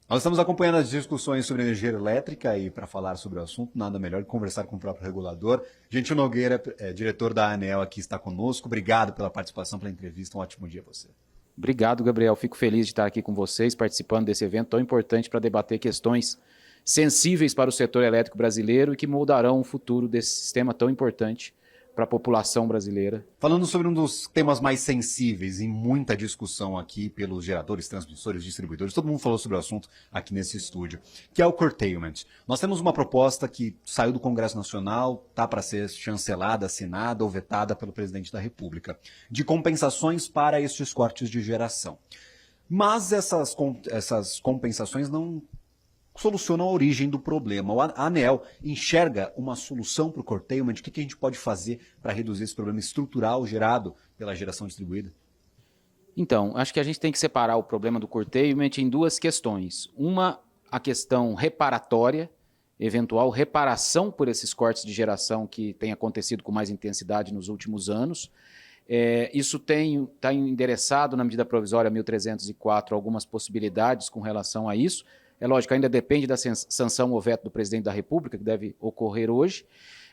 Nós estamos acompanhando as discussões sobre energia elétrica e para falar sobre o assunto, nada melhor que conversar com o próprio regulador. Gentil Nogueira, diretor da ANEEL, aqui está conosco. Obrigado pela participação, pela entrevista. Um ótimo dia a você. Obrigado, Gabriel. Fico feliz de estar aqui com vocês, participando desse evento tão importante para debater questões sensíveis para o setor elétrico brasileiro e que moldarão o futuro desse sistema tão importante para a população brasileira. Falando sobre um dos temas mais sensíveis e muita discussão aqui pelos geradores, transmissores, distribuidores, todo mundo falou sobre o assunto aqui nesse estúdio, que é o curtailment. Nós temos uma proposta que saiu do Congresso Nacional, está para ser chancelada, assinada ou vetada pelo presidente da República, de compensações para estes cortes de geração. Mas essas compensações não solucionam a origem do problema. A ANEEL enxerga uma solução para o curtailment. O que a gente pode fazer para reduzir esse problema estrutural gerado pela geração distribuída? Então, acho que a gente tem que separar o problema do curtailment em duas questões. Uma, a questão reparatória, eventual reparação por esses cortes de geração que tem acontecido com mais intensidade nos últimos anos. Isso está endereçado na medida provisória 1304 algumas possibilidades com relação a isso. É lógico, ainda depende da sanção ou veto do presidente da República, que deve ocorrer hoje,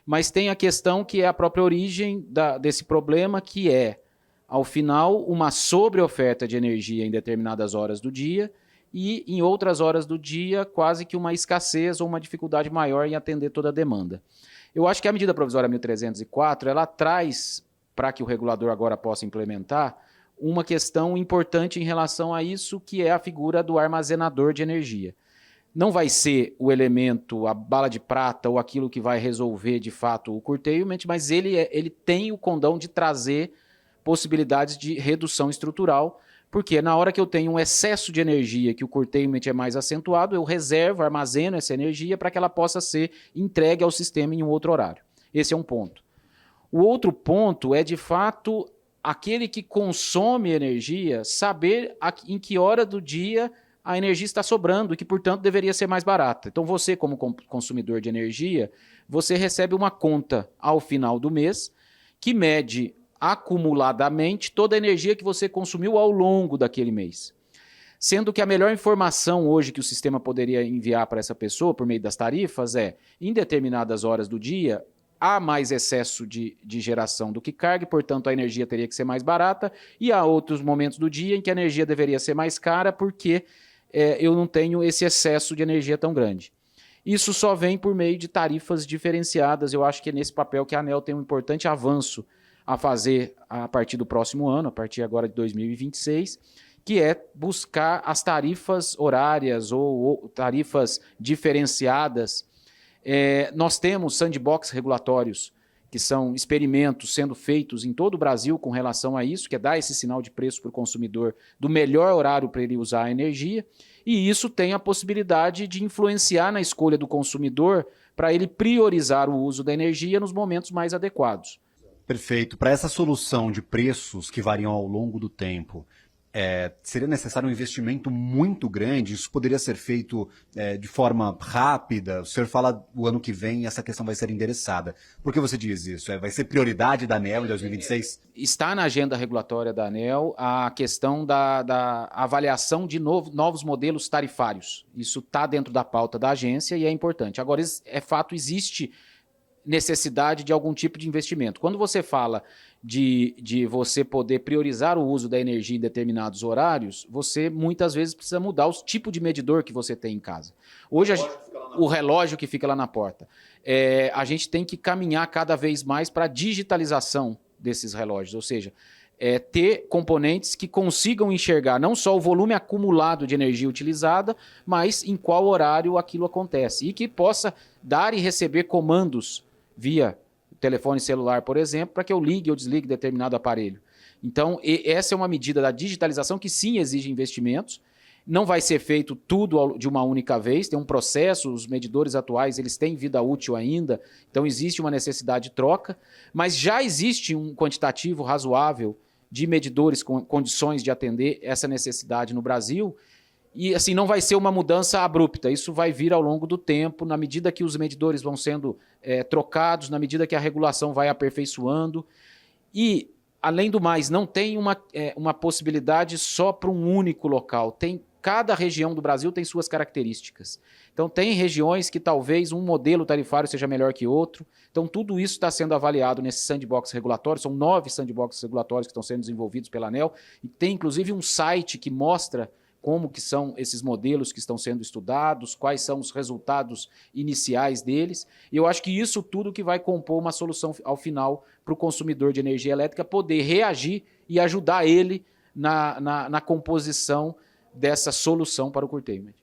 mas tem a questão que é a própria origem desse problema, que é, ao final, uma sobreoferta de energia em determinadas horas do dia e, em outras horas do dia, quase que uma escassez ou uma dificuldade maior em atender toda a demanda. Eu acho que a medida provisória 1304, ela traz, para que o regulador agora possa implementar, uma questão importante em relação a isso, que é a figura do armazenador de energia. Não vai ser o elemento, a bala de prata ou aquilo que vai resolver de fato o curtailment, mas ele tem o condão de trazer possibilidades de redução estrutural, porque na hora que eu tenho um excesso de energia, que o curtailment é mais acentuado, eu reservo, armazeno essa energia para que ela possa ser entregue ao sistema em um outro horário. Esse é um ponto. O outro ponto é, de fato, aquele que consome energia, saber em que hora do dia a energia está sobrando e que, portanto, deveria ser mais barata. Então, você, como consumidor de energia, você recebe uma conta ao final do mês que mede acumuladamente toda a energia que você consumiu ao longo daquele mês. Sendo que a melhor informação hoje que o sistema poderia enviar para essa pessoa, por meio das tarifas, é, em determinadas horas do dia, há mais excesso de geração do que carga, e, portanto, a energia teria que ser mais barata, e há outros momentos do dia em que a energia deveria ser mais cara porque eu não tenho esse excesso de energia tão grande. Isso só vem por meio de tarifas diferenciadas. Eu acho que é nesse papel que a ANEEL tem um importante avanço a fazer a partir do próximo ano, a partir agora de 2026, que é buscar as tarifas horárias ou tarifas diferenciadas. Nós temos sandbox regulatórios, que são experimentos sendo feitos em todo o Brasil com relação a isso, que é dar esse sinal de preço para o consumidor do melhor horário para ele usar a energia, e isso tem a possibilidade de influenciar na escolha do consumidor para ele priorizar o uso da energia nos momentos mais adequados. Perfeito. Para essa solução de preços que variam ao longo do tempo, seria necessário um investimento muito grande? Isso poderia ser feito de forma rápida? O senhor fala o ano que vem essa questão vai ser endereçada. Por que você diz isso? Vai ser prioridade da ANEEL em 2026? Está na agenda regulatória da ANEEL a questão da avaliação de novos modelos tarifários. Isso está dentro da pauta da agência e é importante. Agora, é fato, existe necessidade de algum tipo de investimento. Quando você fala de você poder priorizar o uso da energia em determinados horários, você muitas vezes precisa mudar o tipo de medidor que você tem em casa. Hoje, o relógio que fica lá na porta. A gente tem que caminhar cada vez mais para a digitalização desses relógios, ou seja, ter componentes que consigam enxergar não só o volume acumulado de energia utilizada, mas em qual horário aquilo acontece, e que possa dar e receber comandos via telefone celular, por exemplo, para que eu ligue ou desligue determinado aparelho. Então, essa é uma medida da digitalização que sim exige investimentos. Não vai ser feito tudo de uma única vez, tem um processo, os medidores atuais eles têm vida útil ainda, então existe uma necessidade de troca, mas já existe um quantitativo razoável de medidores com condições de atender essa necessidade no Brasil. E assim, não vai ser uma mudança abrupta, isso vai vir ao longo do tempo, na medida que os medidores vão sendo trocados, na medida que a regulação vai aperfeiçoando. E, além do mais, não tem uma possibilidade só para um único local, tem cada região do Brasil tem suas características. Então, tem regiões que talvez um modelo tarifário seja melhor que outro. Então, tudo isso está sendo avaliado nesse sandbox regulatório. São 9 sandboxes regulatórios que estão sendo desenvolvidos pela ANEEL. E tem, inclusive, um site que mostra como que são esses modelos que estão sendo estudados, quais são os resultados iniciais deles. E eu acho que isso tudo que vai compor uma solução ao final para o consumidor de energia elétrica poder reagir e ajudar ele na composição dessa solução para o curtailment.